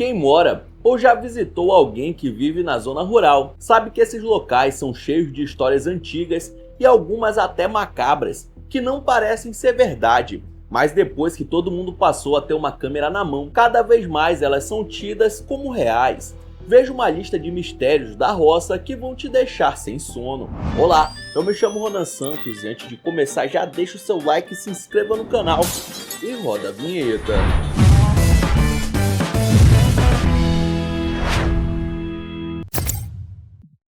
Quem mora ou já visitou alguém que vive na zona rural sabe que esses locais são cheios de histórias antigas e algumas até macabras, que não parecem ser verdade, mas depois que todo mundo passou a ter uma câmera na mão, cada vez mais elas são tidas como reais. Veja uma lista de mistérios da roça que vão te deixar sem sono. Olá, eu me chamo Ronan Santos e antes de começar já deixa o seu like e se inscreva no canal e roda a vinheta.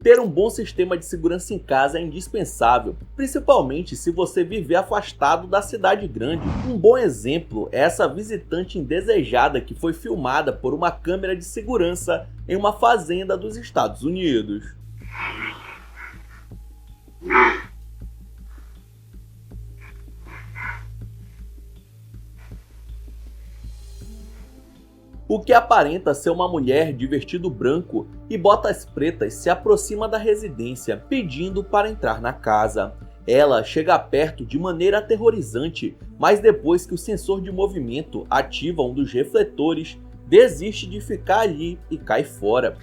Ter um bom sistema de segurança em casa é indispensável, principalmente se você viver afastado da cidade grande. Um bom exemplo é essa visitante indesejada que foi filmada por uma câmera de segurança em uma fazenda dos Estados Unidos. O que aparenta ser uma mulher de vestido branco e botas pretas se aproxima da residência, pedindo para entrar na casa. Ela chega perto de maneira aterrorizante, mas depois que o sensor de movimento ativa um dos refletores, desiste de ficar ali e cai fora.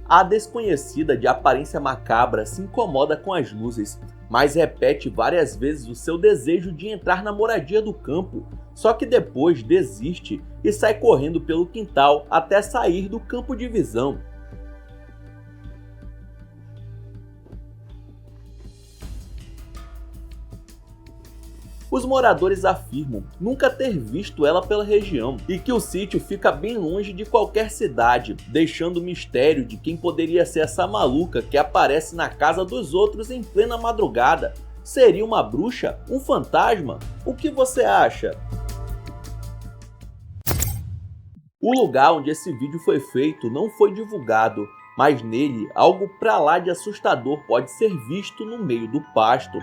A desconhecida de aparência macabra se incomoda com as luzes, mas repete várias vezes o seu desejo de entrar na moradia do campo, só que depois desiste e sai correndo pelo quintal até sair do campo de visão. Os moradores afirmam nunca ter visto ela pela região e que o sítio fica bem longe de qualquer cidade, deixando o mistério de quem poderia ser essa maluca que aparece na casa dos outros em plena madrugada. Seria uma bruxa? Um fantasma? O que você acha? O lugar onde esse vídeo foi feito não foi divulgado, mas nele algo pra lá de assustador pode ser visto no meio do pasto.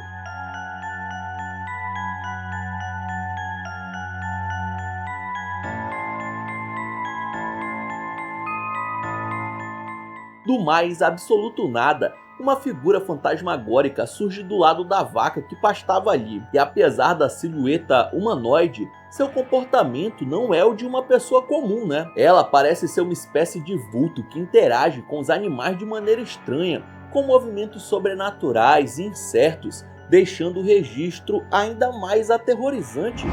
Do mais absoluto nada, uma figura fantasmagórica surge do lado da vaca que pastava ali, e apesar da silhueta humanoide, seu comportamento não é o de uma pessoa comum, né? Ela parece ser uma espécie de vulto que interage com os animais de maneira estranha, com movimentos sobrenaturais e incertos, deixando o registro ainda mais aterrorizante.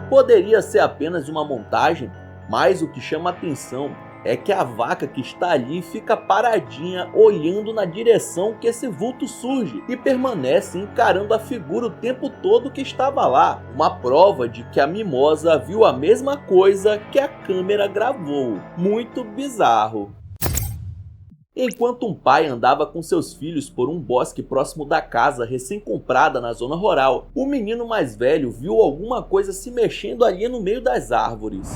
Poderia ser apenas uma montagem, mas o que chama atenção é que a vaca que está ali fica paradinha olhando na direção que esse vulto surge e permanece encarando a figura o tempo todo que estava lá, uma prova de que a mimosa viu a mesma coisa que a câmera gravou. Muito bizarro. Enquanto um pai andava com seus filhos por um bosque próximo da casa recém-comprada na zona rural, o menino mais velho viu alguma coisa se mexendo ali no meio das árvores.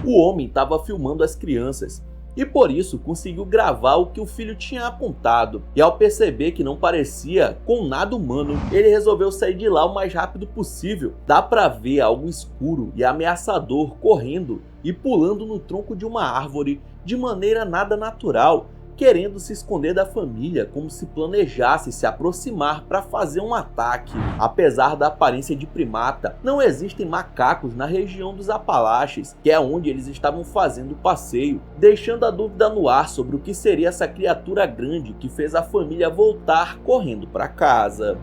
O homem estava filmando as crianças e por isso conseguiu gravar o que o filho tinha apontado. E ao perceber que não parecia com nada humano, ele resolveu sair de lá o mais rápido possível. Dá pra ver algo escuro e ameaçador correndo e pulando no tronco de uma árvore de maneira nada natural, querendo se esconder da família como se planejasse se aproximar para fazer um ataque. Apesar da aparência de primata, não existem macacos na região dos Apalaches, que é onde eles estavam fazendo o passeio, deixando a dúvida no ar sobre o que seria essa criatura grande que fez a família voltar correndo para casa.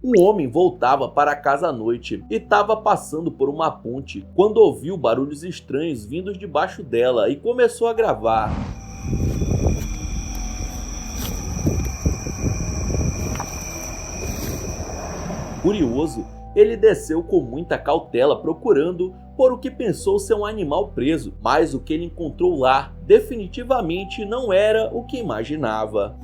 Um homem voltava para casa à noite e estava passando por uma ponte quando ouviu barulhos estranhos vindos debaixo dela e começou a gravar. Curioso, ele desceu com muita cautela procurando por o que pensou ser um animal preso, mas o que ele encontrou lá definitivamente não era o que imaginava.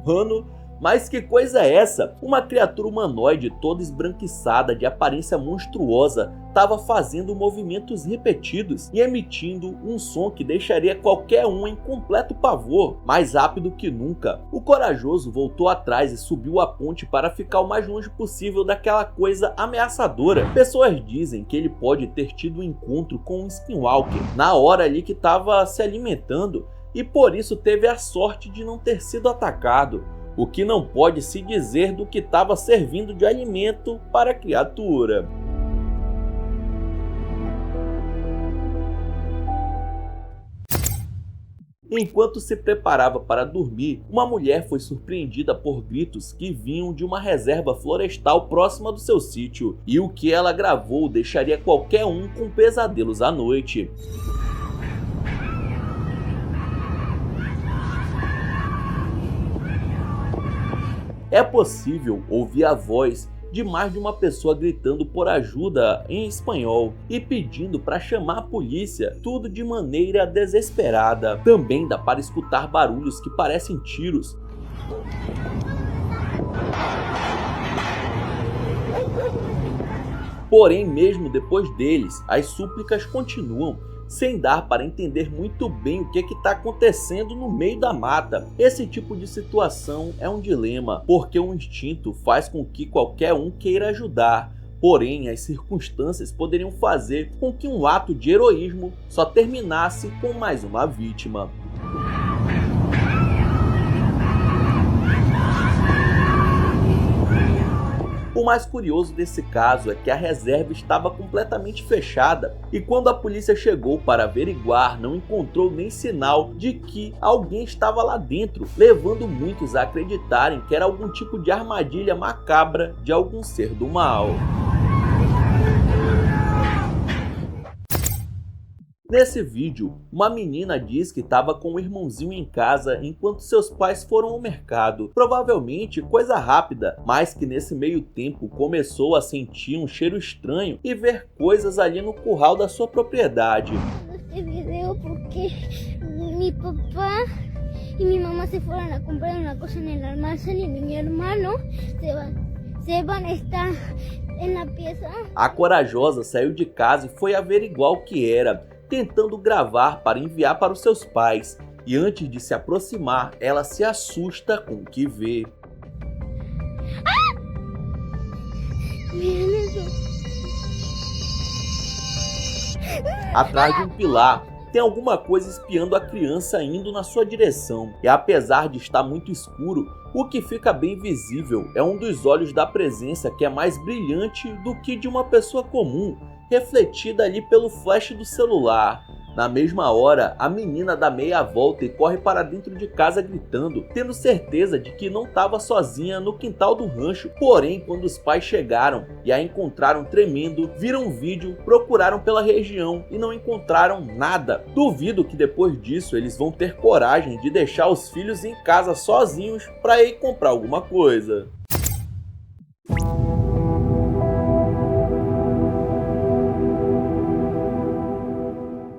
Hano Mas que coisa é essa? Uma criatura humanoide toda esbranquiçada, de aparência monstruosa, estava fazendo movimentos repetidos e emitindo um som que deixaria qualquer um em completo pavor. Mais rápido que nunca, o corajoso voltou atrás e subiu a ponte para ficar o mais longe possível daquela coisa ameaçadora. Pessoas dizem que ele pode ter tido um encontro com um skinwalker na hora ali que estava se alimentando e por isso teve a sorte de não ter sido atacado, o que não pode se dizer do que estava servindo de alimento para a criatura. Enquanto se preparava para dormir, uma mulher foi surpreendida por gritos que vinham de uma reserva florestal próxima do seu sítio, e o que ela gravou deixaria qualquer um com pesadelos à noite. É possível ouvir a voz de mais de uma pessoa gritando por ajuda em espanhol e pedindo para chamar a polícia, tudo de maneira desesperada. Também dá para escutar barulhos que parecem tiros. Porém, mesmo depois deles, as súplicas continuam, sem dar para entender muito bem o que está acontecendo no meio da mata. Esse tipo de situação é um dilema, porque o instinto faz com que qualquer um queira ajudar, porém as circunstâncias poderiam fazer com que um ato de heroísmo só terminasse com mais uma vítima. O mais curioso desse caso é que a reserva estava completamente fechada e quando a polícia chegou para averiguar, não encontrou nem sinal de que alguém estava lá dentro, levando muitos a acreditarem que era algum tipo de armadilha macabra de algum ser do mal. Nesse vídeo, uma menina diz que estava com o irmãozinho em casa enquanto seus pais foram ao mercado. Provavelmente coisa rápida, mas que nesse meio tempo começou a sentir um cheiro estranho e ver coisas ali no curral da sua propriedade. Este video porque mi papá y mi mamá se fueron a comprar una cosa en el almacén y mi hermano Seban está en la pieza. A corajosa saiu de casa e foi averiguar o que era, tentando gravar para enviar para os seus pais, e antes de se aproximar, ela se assusta com o que vê. Atrás de um pilar, tem alguma coisa espiando a criança indo na sua direção, e apesar de estar muito escuro, o que fica bem visível é um dos olhos da presença que é mais brilhante do que de uma pessoa comum, refletida ali pelo flash do celular. Na mesma hora, a menina dá meia volta e corre para dentro de casa gritando, tendo certeza de que não estava sozinha no quintal do rancho. Porém, quando os pais chegaram e a encontraram tremendo, viram um vídeo, procuraram pela região e não encontraram nada. Duvido que depois disso eles vão ter coragem de deixar os filhos em casa sozinhos para ir comprar alguma coisa.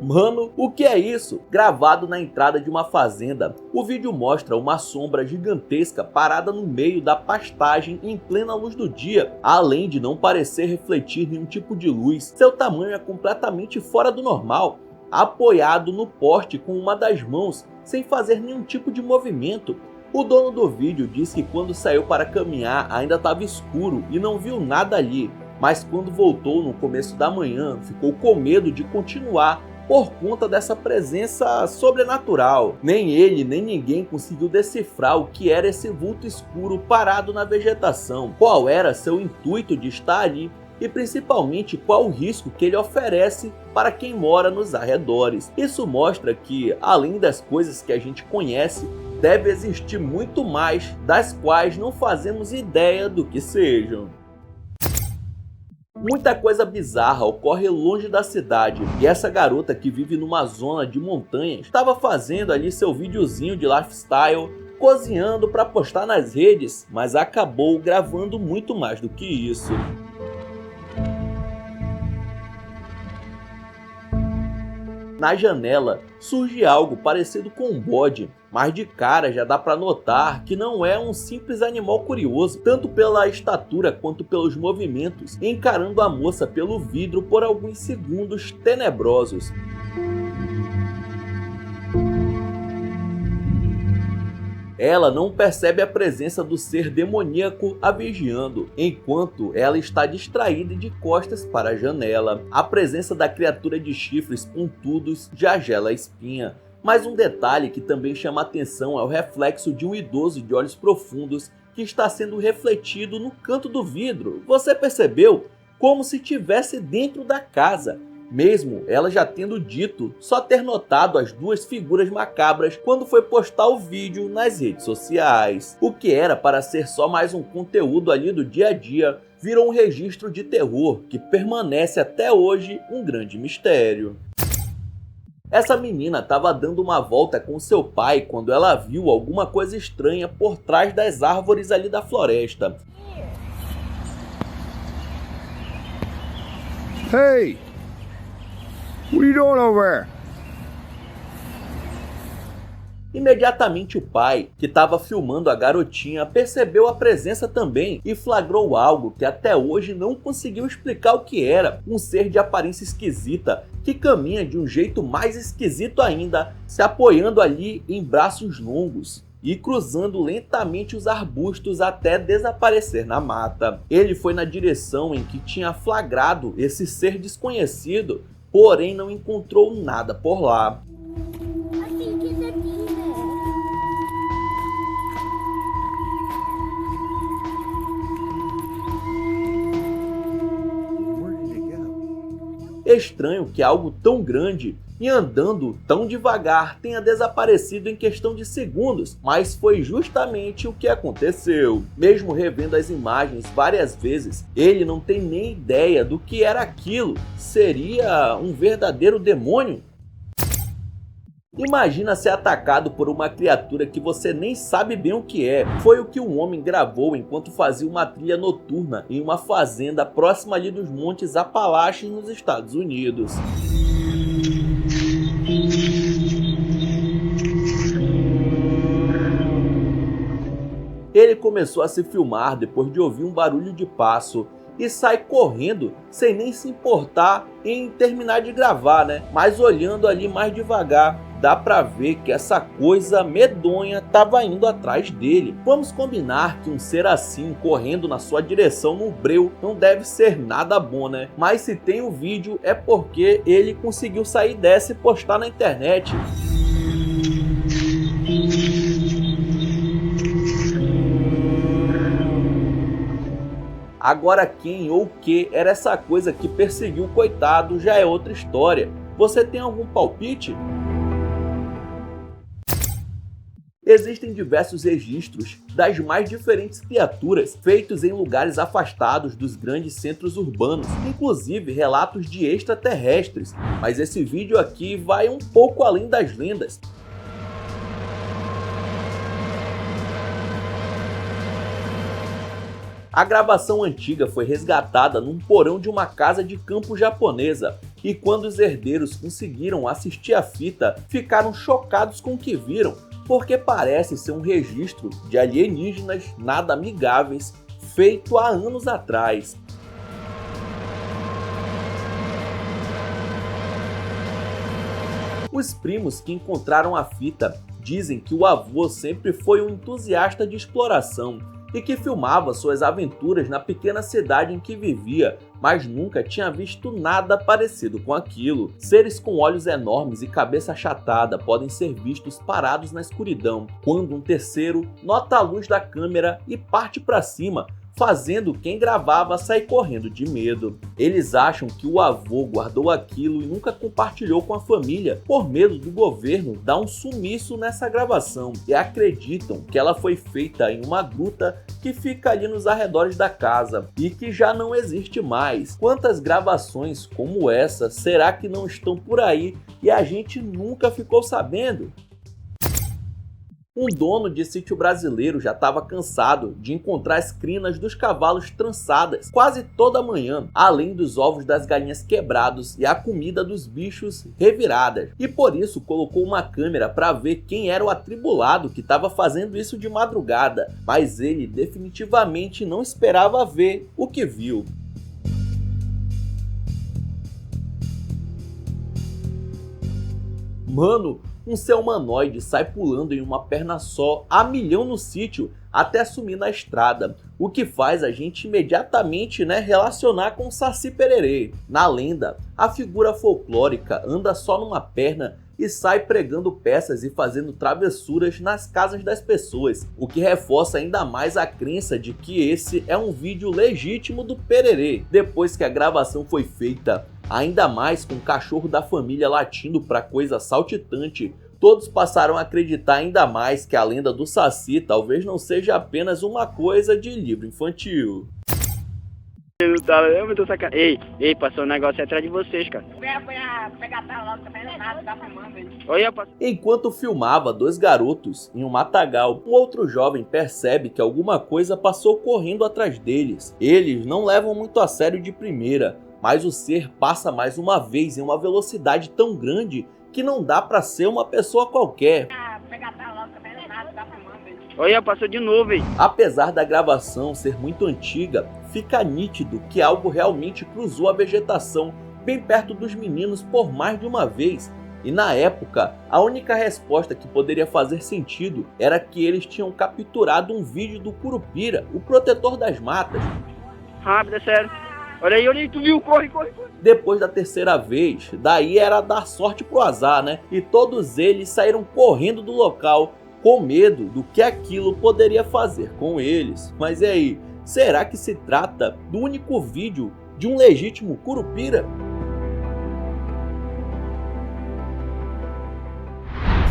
Mano, o que é isso? Gravado na entrada de uma fazenda, o vídeo mostra uma sombra gigantesca parada no meio da pastagem em plena luz do dia. Além de não parecer refletir nenhum tipo de luz, seu tamanho é completamente fora do normal, apoiado no poste com uma das mãos, sem fazer nenhum tipo de movimento. O dono do vídeo diz que quando saiu para caminhar ainda estava escuro e não viu nada ali, mas quando voltou no começo da manhã ficou com medo de continuar por conta dessa presença sobrenatural. Nem ele, nem ninguém conseguiu decifrar o que era esse vulto escuro parado na vegetação, qual era seu intuito de estar ali e principalmente qual o risco que ele oferece para quem mora nos arredores. Isso mostra que, além das coisas que a gente conhece, deve existir muito mais das quais não fazemos ideia do que sejam. Muita coisa bizarra ocorre longe da cidade, e essa garota que vive numa zona de montanhas estava fazendo ali seu videozinho de lifestyle, cozinhando para postar nas redes, mas acabou gravando muito mais do que isso. Na janela surge algo parecido com um bode, mas de cara já dá para notar que não é um simples animal curioso, tanto pela estatura quanto pelos movimentos, encarando a moça pelo vidro por alguns segundos tenebrosos. Ela não percebe a presença do ser demoníaco a vigiando, enquanto ela está distraída e de costas para a janela. A presença da criatura de chifres pontudos já gela a espinha. Mas um detalhe que também chama atenção é o reflexo de um idoso de olhos profundos que está sendo refletido no canto do vidro. Você percebeu? Como se estivesse dentro da casa. Mesmo ela já tendo dito só ter notado as duas figuras macabras quando foi postar o vídeo nas redes sociais. O que era para ser só mais um conteúdo ali do dia a dia, virou um registro de terror que permanece até hoje um grande mistério. Essa menina estava dando uma volta com seu pai quando ela viu alguma coisa estranha por trás das árvores ali da floresta. Hey! What are you doing over there? Imediatamente o pai, que estava filmando a garotinha, percebeu a presença também e flagrou algo que até hoje não conseguiu explicar o que era. Um ser de aparência esquisita, que caminha de um jeito mais esquisito ainda, se apoiando ali em braços longos e cruzando lentamente os arbustos até desaparecer na mata. Ele foi na direção em que tinha flagrado esse ser desconhecido, porém não encontrou nada por lá. Estranho que algo tão grande e andando tão devagar tenha desaparecido em questão de segundos, mas foi justamente o que aconteceu. Mesmo revendo as imagens várias vezes, ele não tem nem ideia do que era aquilo. Seria um verdadeiro demônio? Imagina ser atacado por uma criatura que você nem sabe bem o que é. Foi o que um homem gravou enquanto fazia uma trilha noturna em uma fazenda próxima ali dos Montes Apalaches nos Estados Unidos. Ele começou a se filmar depois de ouvir um barulho de passo e sai correndo sem nem se importar em terminar de gravar, né? Mas olhando ali mais devagar, dá pra ver que essa coisa medonha tava indo atrás dele. Vamos combinar que um ser assim correndo na sua direção no breu não deve ser nada bom, né? Mas se tem o vídeo é porque ele conseguiu sair dessa e postar na internet. Agora quem ou o que era essa coisa que perseguiu o coitado já é outra história. Você tem algum palpite? Existem diversos registros das mais diferentes criaturas feitos em lugares afastados dos grandes centros urbanos, inclusive relatos de extraterrestres, mas esse vídeo aqui vai um pouco além das lendas. A gravação antiga foi resgatada num porão de uma casa de campo japonesa, e quando os herdeiros conseguiram assistir a fita, ficaram chocados com o que viram, porque parece ser um registro de alienígenas nada amigáveis feito há anos atrás. Os primos que encontraram a fita dizem que o avô sempre foi um entusiasta de exploração e que filmava suas aventuras na pequena cidade em que vivia, mas nunca tinha visto nada parecido com aquilo. Seres com olhos enormes e cabeça achatada podem ser vistos parados na escuridão, quando um terceiro nota a luz da câmera e parte para cima, fazendo quem gravava sair correndo de medo. Eles acham que o avô guardou aquilo e nunca compartilhou com a família, por medo do governo dar um sumiço nessa gravação, e acreditam que ela foi feita em uma gruta que fica ali nos arredores da casa e que já não existe mais. Quantas gravações como essa será que não estão por aí e a gente nunca ficou sabendo? Um dono de sítio brasileiro já estava cansado de encontrar as crinas dos cavalos trançadas quase toda manhã, além dos ovos das galinhas quebrados e a comida dos bichos reviradas. E por isso colocou uma câmera para ver quem era o atribulado que estava fazendo isso de madrugada, mas ele definitivamente não esperava ver o que viu. Mano, um ser humanoide sai pulando em uma perna só a milhão no sítio até sumir na estrada, o que faz a gente imediatamente relacionar com o Saci Pererê. Na lenda, a figura folclórica anda só numa perna e sai pregando peças e fazendo travessuras nas casas das pessoas, o que reforça ainda mais a crença de que esse é um vídeo legítimo do Pererê. Depois que a gravação foi feita, ainda mais com o cachorro da família latindo para coisa saltitante, todos passaram a acreditar ainda mais que a lenda do Saci talvez não seja apenas uma coisa de livro infantil. Ei, passou um negócio atrás de vocês, cara. Enquanto filmava dois garotos em um matagal, um outro jovem percebe que alguma coisa passou correndo atrás deles. Eles não levam muito a sério de primeira, mas o ser passa mais uma vez em uma velocidade tão grande que não dá pra ser uma pessoa qualquer. Olha, passou de novo, hein? Apesar da gravação ser muito antiga, fica nítido que algo realmente cruzou a vegetação bem perto dos meninos por mais de uma vez. E na época, a única resposta que poderia fazer sentido era que eles tinham capturado um vídeo do Curupira, o protetor das matas. Rápido, é sério. Olha aí, tu viu? Corre, corre, corre. Depois da terceira vez, daí era dar sorte pro azar, E todos eles saíram correndo do local, com medo do que aquilo poderia fazer com eles. Mas e aí, será que se trata do único vídeo de um legítimo Curupira?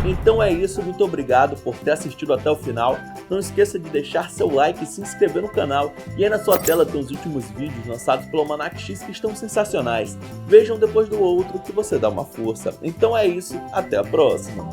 Então é isso, muito obrigado por ter assistido até o final. Não esqueça de deixar seu like e se inscrever no canal. E aí na sua tela tem os últimos vídeos lançados pelo Almanac X que estão sensacionais. Vejam depois do outro que você dá uma força. Então é isso, até a próxima.